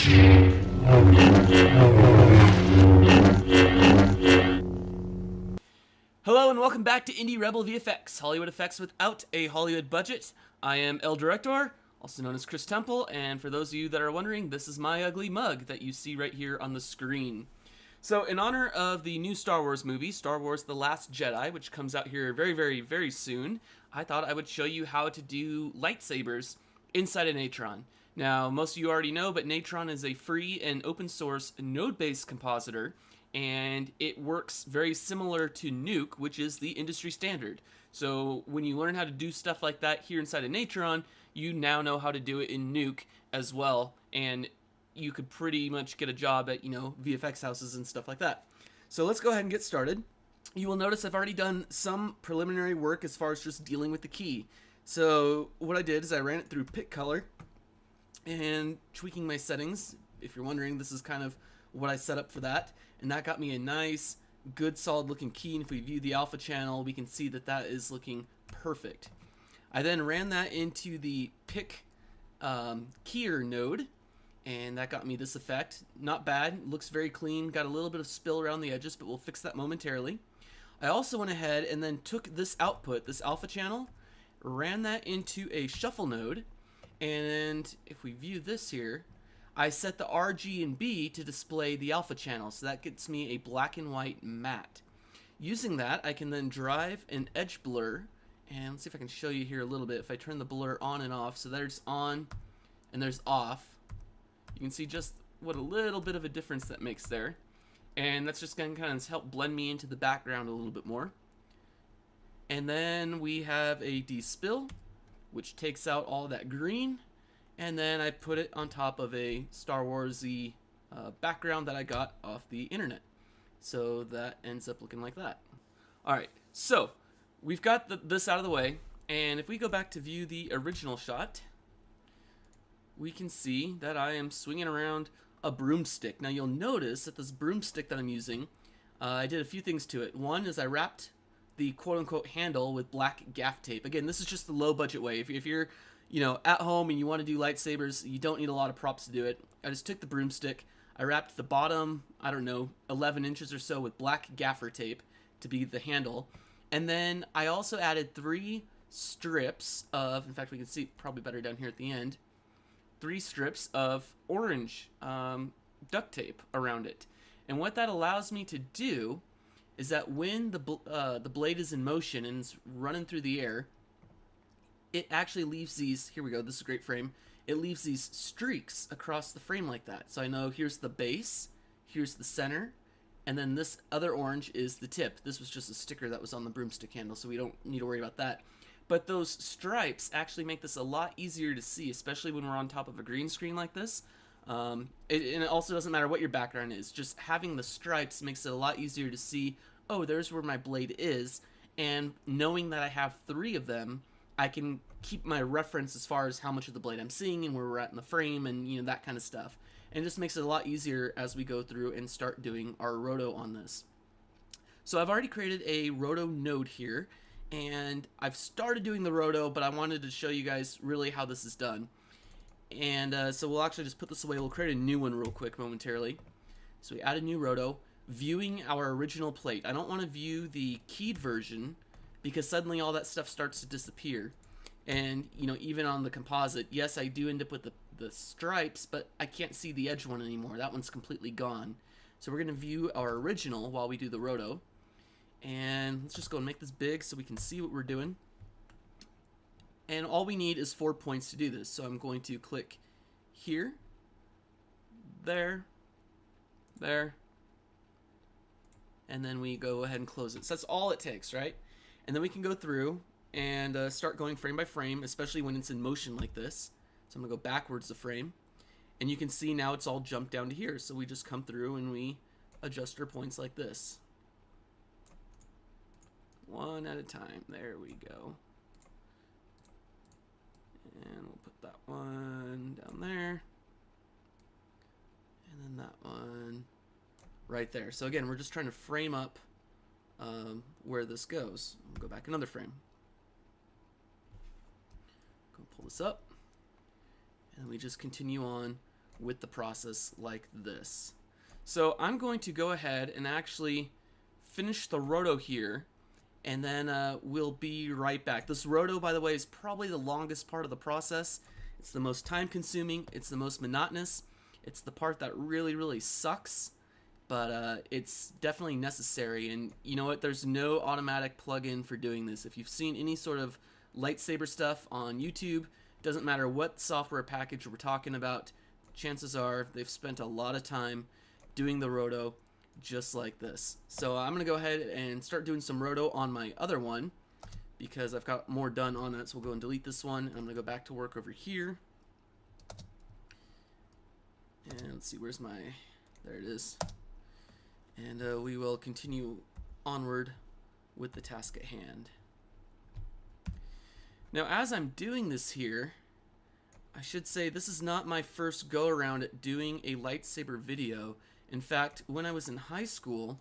Hello and welcome back to Indie Rebel VFX, Hollywood effects without a Hollywood budget. I am El Director, also known as Chris Temple, and for those of you that are wondering, this is my ugly mug that you see right here on the screen. So in honor of the new Star Wars movie, Star Wars The Last Jedi, which comes out here very soon, I thought I would show you how to do lightsabers inside of Natron. Now, most of you already know, but Natron is a free and open source node-based compositor, and it works very similar to Nuke, which is the industry standard. So when you learn how to do stuff like that here inside of Natron, you now know how to do it in Nuke as well, and you could pretty much get a job at, VFX houses and stuff like that. So let's go ahead and get started. You will notice I've already done some preliminary work as far as just dealing with the key. So what I did is I ran it through pick color and tweaking my settings. If you're wondering, this is kind of what I set up for that, and that got me a nice, good, solid looking key. And if we view the alpha channel, we can see that that is looking perfect. I then ran that into the pick keyer node, and that got me this effect. Not bad, looks very clean, got a little bit of spill around the edges, but we'll fix that momentarily. I also went ahead and then took this output, this alpha channel, ran that into a shuffle node, and if we view this here, I set the RG and B to display the alpha channel, so that gets me a black and white matte. Using that, I can then drive an edge blur, and let's see if I can show you here a little bit. If I turn the blur on and off, so there's on and there's off, you can see just what a little bit of a difference that makes there. And that's just going to kind of help blend me into the background a little bit more. And then we have a despill, which takes out all that green. And then I put it on top of a Star Wars-y background that I got off the internet. So that ends up looking like that. Alright, so we've got this out of the way. And if we go back to view the original shot, we can see that I am swinging around a broomstick. Now you'll notice that this broomstick that I'm using, I did a few things to it. One is I wrapped the quote-unquote handle with black gaff tape. Again, this is just the low-budget way. If you're at home and you want to do lightsabers, you don't need a lot of props to do it. I just took the broomstick, I wrapped the bottom, 11 inches or so with black gaffer tape to be the handle. And then I also added 3 strips of, in fact we can see probably better down here at the end, 3 strips of orange duct tape around it. And what that allows me to do is that when the blade is in motion and it's running through the air, it actually leaves these, here we go, this is a great frame, it leaves these streaks across the frame like that. So I know here's the base, here's the center, and then this other orange is the tip. This was just a sticker that was on the broomstick handle, so we don't need to worry about that. But those stripes actually make this a lot easier to see, especially when we're on top of a green screen like this. And it also doesn't matter what your background is. Just having the stripes makes it a lot easier to see, oh, there's where my blade is. And knowing that I have 3 of them, I can keep my reference as far as how much of the blade I'm seeing and where we're at in the frame and that kind of stuff. And it just makes it a lot easier as we go through and start doing our roto on this. So I've already created a roto node here, and I've started doing the roto, but I wanted to show you guys really how this is done. And so we'll actually just put this away. We'll create a new one real quick momentarily. So we add a new roto, viewing our original plate. I don't want to view the keyed version because suddenly all that stuff starts to disappear. And even on the composite, yes, I do end up with the stripes, but I can't see the edge one anymore. That one's completely gone. So we're going to view our original while we do the roto. And let's just go and make this big so we can see what we're doing. And all we need is 4 points to do this. So I'm going to click here, there, and then we go ahead and close it. So that's all it takes, right? And then we can go through and start going frame by frame, especially when it's in motion like this. So I'm going to go backwards the frame. And you can see now it's all jumped down to here. So we just come through and we adjust our points like this. One at a time. There we go. And we'll put that one down there. And then that one right there. So again, we're just trying to frame up where this goes. We'll go back another frame. Go pull this up. And we just continue on with the process like this. So I'm going to go ahead and actually finish the roto here, and then we'll be right back. This roto, by the way, is probably the longest part of the process. It's the most time consuming, it's the most monotonous, it's the part that really sucks, but it's definitely necessary. And you know what, there's no automatic plugin for doing this. If you've seen any sort of lightsaber stuff on YouTube, doesn't matter what software package we're talking about, chances are they've spent a lot of time doing the roto just like this. So I'm gonna go ahead and start doing some roto on my other one because I've got more done on that. So we'll go and delete this one, and I'm gonna go back to work over here. And let's see, where's my, there it is. And we will continue onward with the task at hand. Now, as I'm doing this here, I should say this is not my first go around at doing a lightsaber video. In fact, when I was in high school,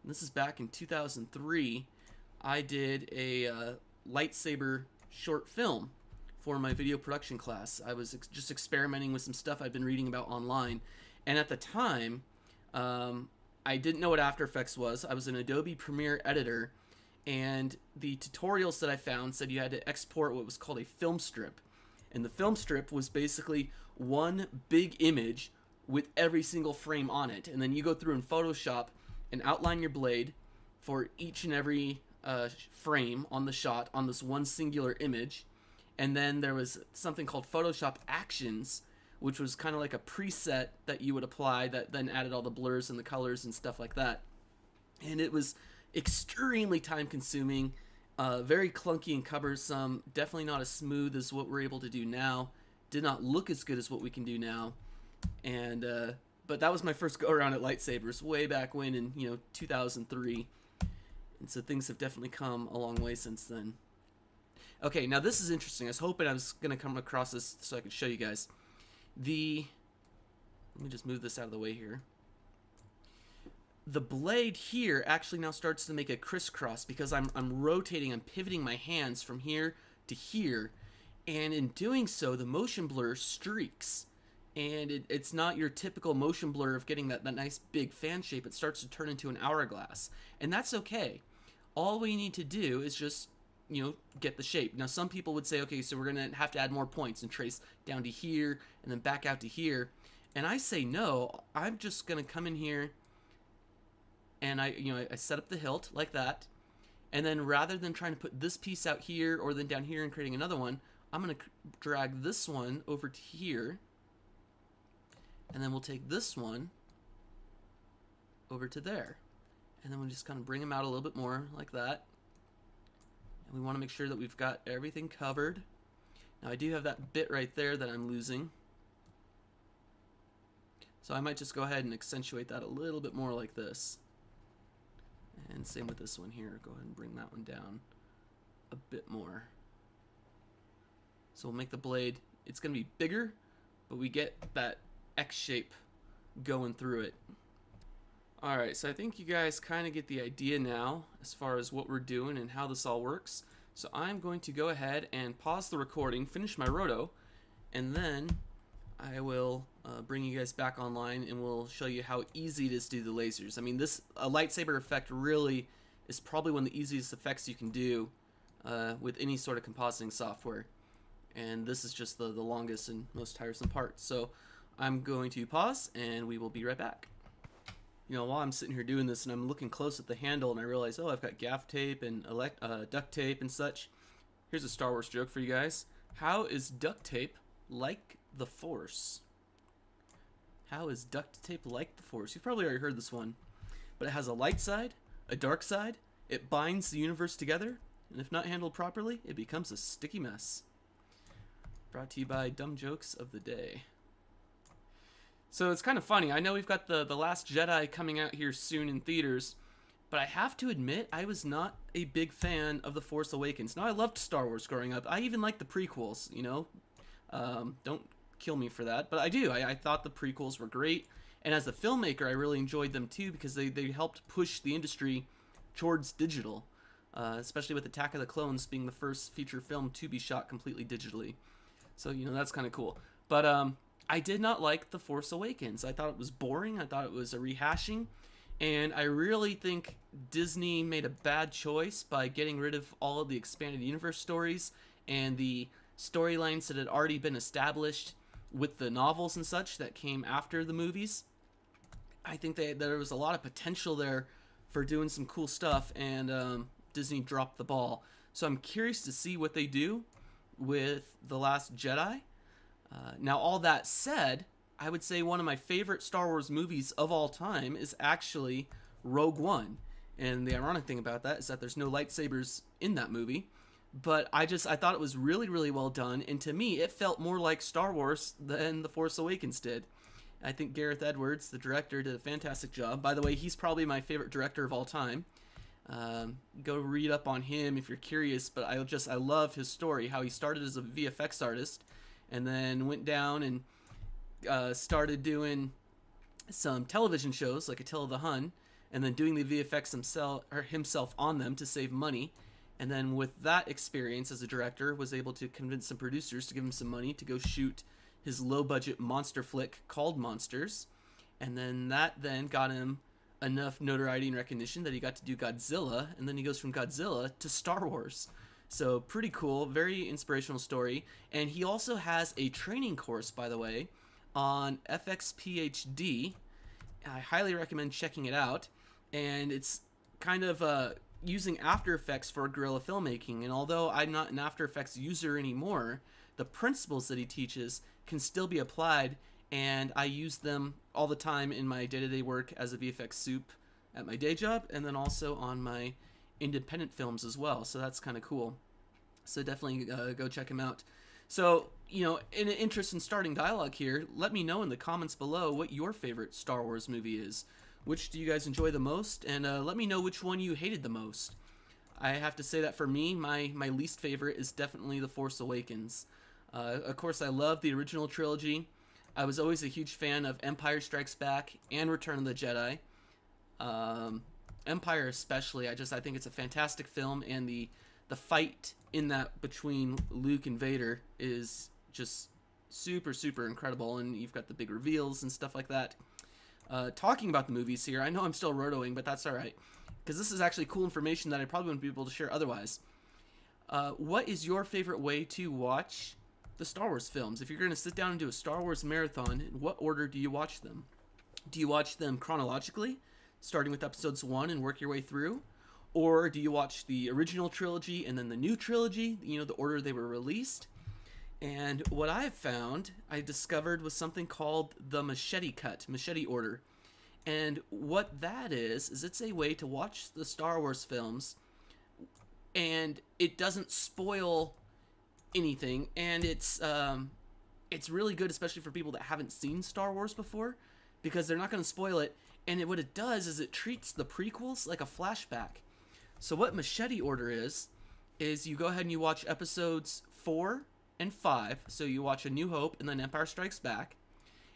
and this is back in 2003, I did a lightsaber short film for my video production class. I was just experimenting with some stuff I'd been reading about online, and at the time, I didn't know what After Effects was. I was an Adobe Premiere editor, and the tutorials that I found said you had to export what was called a film strip. And the film strip was basically one big image with every single frame on it. And then you go through in Photoshop and outline your blade for each and every frame on the shot on this one singular image. And then there was something called Photoshop Actions, which was kind of like a preset that you would apply that then added all the blurs and the colors and stuff like that. And it was extremely time consuming, very clunky and cumbersome, definitely not as smooth as what we're able to do now, did not look as good as what we can do now. And but that was my first go around at lightsabers way back when in 2003, and so things have definitely come a long way since then. Okay, now this is interesting. I was hoping I was gonna come across this so I could show you guys. Let me just move this out of the way here. The blade here actually now starts to make a crisscross because I'm rotating, I'm pivoting my hands from here to here, and in doing so the motion blur streaks, and it's not your typical motion blur of getting that nice big fan shape. It starts to turn into an hourglass, and that's okay. All we need to do is just get the shape. Now some people would say, okay, so we're gonna have to add more points and trace down to here and then back out to here, and I say no. I'm just gonna come in here and I set up the hilt like that, and then rather than trying to put this piece out here or then down here and creating another one, I'm gonna drag this one over to here, and then we'll take this one over to there, and then we'll just kind of bring them out a little bit more like that. And we want to make sure that we've got everything covered. Now I do have that bit right there that I'm losing, so I might just go ahead and accentuate that a little bit more like this. And same with this one here. Go ahead and bring that one down a bit more. So we'll make the blade, it's going to be bigger, but we get that X shape going through it. Alright, so I think you guys kind of get the idea now as far as what we're doing and how this all works. So I'm going to go ahead and pause the recording, finish my roto, and then I will bring you guys back online and we'll show you how easy it is to do the lasers. I mean, a lightsaber effect really is probably one of the easiest effects you can do with any sort of compositing software. And this is just the longest and most tiresome part. So I'm going to pause and we will be right back. While I'm sitting here doing this and I'm looking close at the handle and I realize, oh, I've got gaff tape and duct tape and such. Here's a Star Wars joke for you guys. How is duct tape like the Force? How is duct tape like the Force? You've probably already heard this one, but it has a light side, a dark side, it binds the universe together, and if not handled properly, it becomes a sticky mess. Brought to you by Dumb Jokes of the Day. So it's kind of funny. I know we've got the Last Jedi coming out here soon in theaters, but I have to admit I was not a big fan of The Force Awakens. Now, I loved Star Wars growing up. I even liked the prequels, don't kill me for that, but I do. I thought the prequels were great, and as a filmmaker I really enjoyed them too because they helped push the industry towards digital, especially with Attack of the Clones being the first feature film to be shot completely digitally. So that's kind of cool. But I did not like The Force Awakens. I thought it was boring. I thought it was a rehashing. And I really think Disney made a bad choice by getting rid of all of the expanded universe stories and the storylines that had already been established with the novels and such that came after the movies. I think there was a lot of potential there for doing some cool stuff, and Disney dropped the ball. So I'm curious to see what they do with The Last Jedi. Now, all that said, I would say one of my favorite Star Wars movies of all time is actually Rogue One. And the ironic thing about that is that there's no lightsabers in that movie. But I thought it was really, really well done. And to me, it felt more like Star Wars than The Force Awakens did. I think Gareth Edwards, the director, did a fantastic job. By the way, he's probably my favorite director of all time. Go read up on him if you're curious, but I love his story, how he started as a VFX artist and then went down and started doing some television shows like Attila the Hun, and then doing the VFX himself on them to save money. And then with that experience as a director, was able to convince some producers to give him some money to go shoot his low-budget monster flick called Monsters. And then that then got him enough notoriety and recognition that he got to do Godzilla, and then he goes from Godzilla to Star Wars. So pretty cool, very inspirational story. And he also has a training course, by the way, on FXPHD. I highly recommend checking it out. And it's kind of using After Effects for guerrilla filmmaking. And although I'm not an After Effects user anymore, the principles that he teaches can still be applied, and I use them all the time in my day-to-day work as a VFX soup at my day job, and then also on my independent films as well. So that's kind of cool. So definitely go check him out. So, in an interest in starting dialogue here, let me know in the comments below what your favorite Star Wars movie is. Which do you guys enjoy the most? And let me know which one you hated the most. I have to say that for me, my least favorite is definitely The Force Awakens. Of course, I love the original trilogy. I was always a huge fan of Empire Strikes Back and Return of the Jedi. Empire especially, I think it's a fantastic film, and the fight in that between Luke and Vader is just super, super incredible, and you've got the big reveals and stuff like that. Talking about the movies here, I know I'm still rotoing, but that's alright, because this is actually cool information that I probably wouldn't be able to share otherwise. What is your favorite way to watch the Star Wars films? If you're going to sit down and do a Star Wars marathon, in what order do you watch them? Do you watch them chronologically, starting with episodes 1 and work your way through? Or do you watch the original trilogy and then the new trilogy, the order they were released? And what I've found, I discovered, was something called the machete order. And what that is it's a way to watch the Star Wars films, and it doesn't spoil anything, and it's really good, especially for people that haven't seen Star Wars before, because they're not going to spoil it. And what it does is it treats the prequels like a flashback. So what machete order is you go ahead and you watch episodes 4 and 5. So you watch A New Hope and then Empire Strikes Back,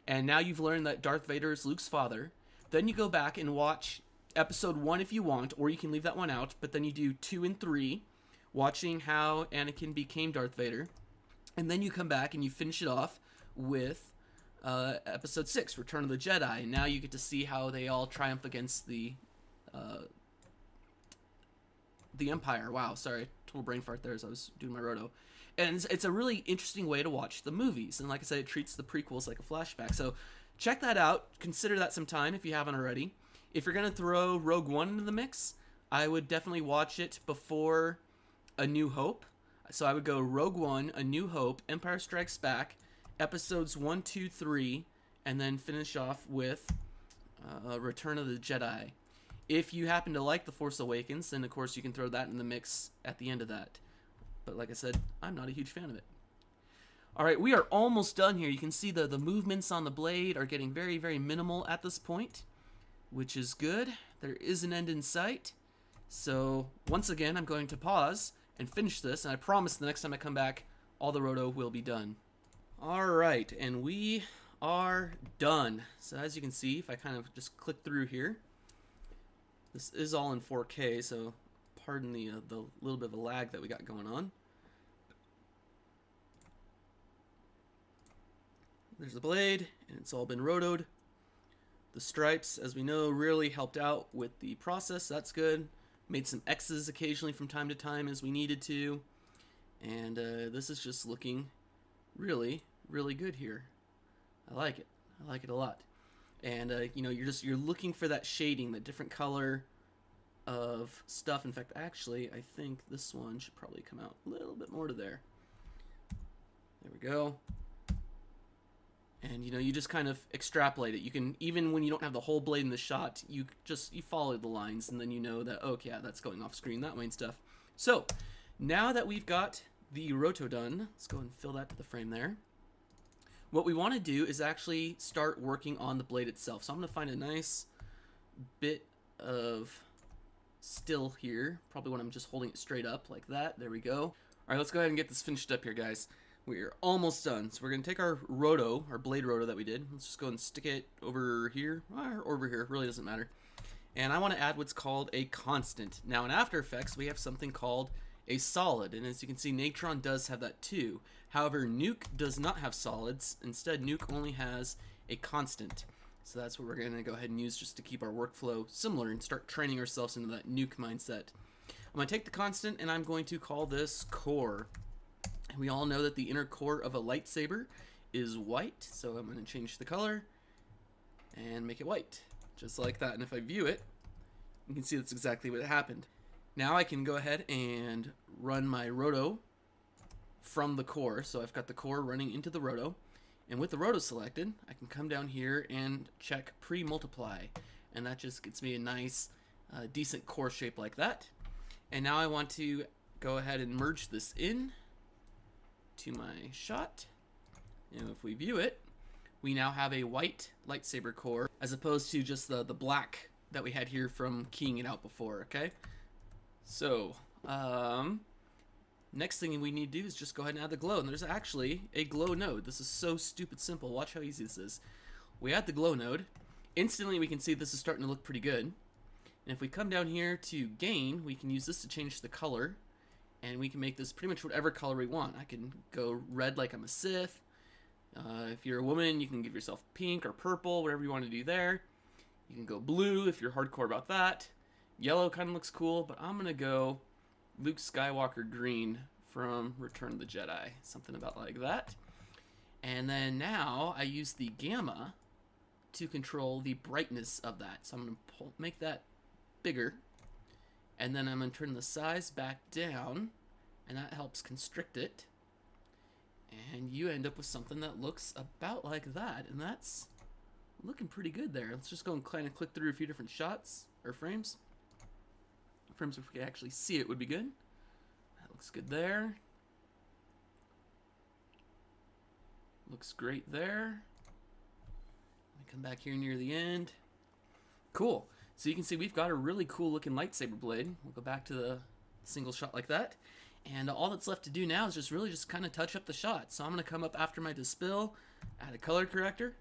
and now you've learned that Darth Vader is Luke's father. Then you go back and watch episode 1 if you want, or you can leave that one out, but then you do 2 and 3, watching how Anakin became Darth Vader, and then you come back and you finish it off with episode 6, Return of the Jedi. And now you get to see how they all triumph against the Empire. Wow, sorry, total brain fart there as I was doing my roto. And it's a really interesting way to watch the movies, and like I said, it treats the prequels like a flashback. So check that out, consider that some time if you haven't already. If you're going to throw Rogue One into the mix, I would definitely watch it before A New Hope. So I would go Rogue One, A New Hope, Empire Strikes Back, episodes 1, 2, 3, and then finish off with Return of the Jedi. If you happen to like The Force Awakens, then of course you can throw that in the mix at the end of that. But like I said, I'm not a huge fan of it. Alright, we are almost done here. You can see the movements on the blade are getting very, very minimal at this point, which is good. There is an end in sight. So once again, I'm going to pause and finish this, and I promise the next time I come back, all the roto will be done. Alright, and we are done. So as you can see, if I kind of just click through here, this is all in 4K, so pardon the little bit of a lag that we got going on. there's the blade, and it's all been rotoed. The stripes, as we know, really helped out with the process. That's good. Made some X's occasionally from time to time as we needed to. And this is just looking really, really good here. I like it. I like it a lot. And you know, you're looking for that shading, that different color of stuff. In fact, actually, I think this one should probably come out a little bit more to there. There we go. And you know, you just kind of extrapolate it. You can, even when you don't have the whole blade in the shot, you follow the lines, and then you know that, okay, yeah, that's going off screen that way and stuff. So now that we've got the roto done, let's go and fill that to the frame there. What we want to do is actually start working on the blade itself. So I'm going to find a nice bit of still here, probably when I'm just holding it straight up like that. There we go. All right, let's go ahead and get this finished up here, guys. We're almost done. So we're going to take our roto, our blade roto that we did. Let's just go and stick it over here, or over here. It really doesn't matter. And I want to add what's called a constant. Now in After Effects, we have something called a solid. And as you can see, Natron does have that too. However, Nuke does not have solids. Instead, Nuke only has a constant. So that's what we're going to go ahead and use just to keep our workflow similar and start training ourselves into that Nuke mindset. I'm going to take the constant and I'm going to call this core. We all know that the inner core of a lightsaber is white, so I'm going to change the color and make it white, just like that. And if I view it, you can see that's exactly what happened. Now I can go ahead and run my roto from the core. So I've got the core running into the roto, and with the roto selected, I can come down here and check pre-multiply, and that just gets me a nice, decent core shape like that. And now I want to go ahead and merge this in to my shot. And if we view it, we now have a white lightsaber core as opposed to just the black that we had here from keying it out before, okay? So, next thing we need to do is just go ahead and add the glow. And there's actually a glow node. This is so stupid simple. Watch how easy this is. We add the glow node. Instantly we can see this is starting to look pretty good. And if we come down here to gain, we can use this to change the color. And we can make this pretty much whatever color we want. I can go red like I'm a Sith. If you're a woman, you can give yourself pink or purple, whatever you want to do there. You can go blue if you're hardcore about that. Yellow kind of looks cool, but I'm going to go Luke Skywalker green from Return of the Jedi. Something about like that. And then now I use the gamma to control the brightness of that. So I'm going to make that bigger. And then I'm going to turn the size back down, and that helps constrict it. And you end up with something that looks about like that, and that's looking pretty good there. Let's just go and kind of click through a few different shots, or frames. Frames if we can actually see it would be good. That looks good there. Looks great there. Let me come back here near the end. Cool. So you can see we've got a really cool looking lightsaber blade. We'll go back to the single shot like that. And all that's left to do now is just kind of touch up the shot. So I'm going to come up after my dispel, add a color corrector.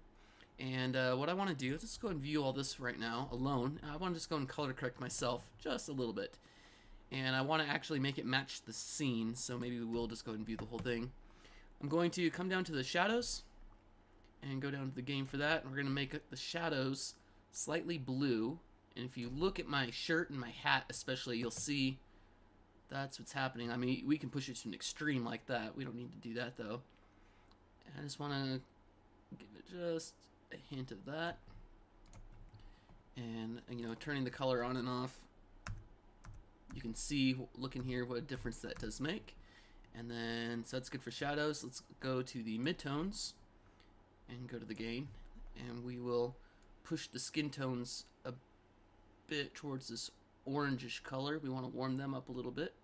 And what I want to do is just go and view all this right now alone. I want to just go and color correct myself just a little bit. And I want to actually make it match the scene. So maybe we will just go and view the whole thing. I'm going to come down to the shadows and go down to the game for that. And we're going to make the shadows slightly blue. And if you look at my shirt and my hat especially, you'll see that's what's happening. I mean, we can push it to an extreme like that. We don't need to do that, though. I just want to give it just a hint of that. And, you know, turning the color on and off, you can see, look in here, what a difference that does make. And then, so that's good for shadows. Let's go to the midtones and go to the gain. And we will push the skin tones a bit towards this orangish color. We want to warm them up a little bit,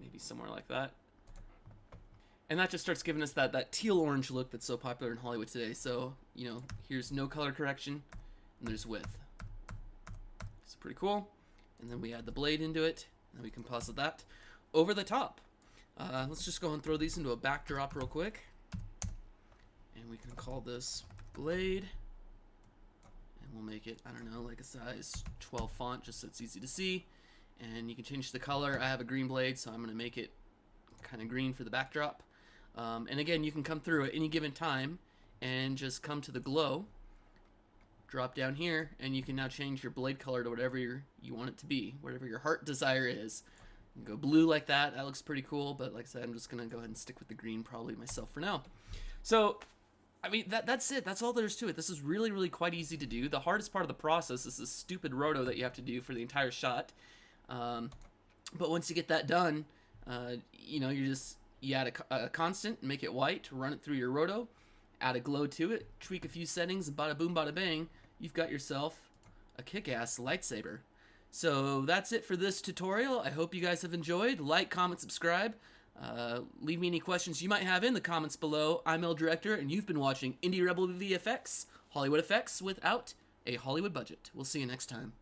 maybe somewhere like that, and that just starts giving us that teal orange look that's so popular in Hollywood today. So, you know, here's no color correction and there's width. It's pretty cool. And then we add the blade into it and we composite that over the top. Let's just go and throw these into a backdrop real quick, and we can call this blade. We'll make it, I don't know, like a size 12 font, just so it's easy to see. And you can change the color. I have a green blade, so I'm going to make it kind of green for the backdrop. And again, you can come through at any given time and just come to the glow, drop down here, and you can now change your blade color to whatever you want it to be, whatever your heart desire is. You can go blue like that. That looks pretty cool, but like I said, I'm just going to go ahead and stick with the green probably myself for now. So, I mean, that's it. That's all there's to it. This is really, really quite easy to do. The hardest part of the process is this stupid roto that you have to do for the entire shot. But once you get that done, you know, you add a constant, make it white, run it through your roto, add a glow to it, tweak a few settings, and bada boom, bada bang, you've got yourself a kick-ass lightsaber. So that's it for this tutorial. I hope you guys have enjoyed. Like, comment, subscribe. Leave me any questions you might have in the comments below. I'm El Director, and you've been watching Indie Rebel VFX, Hollywood effects without a Hollywood budget. We'll see you next time.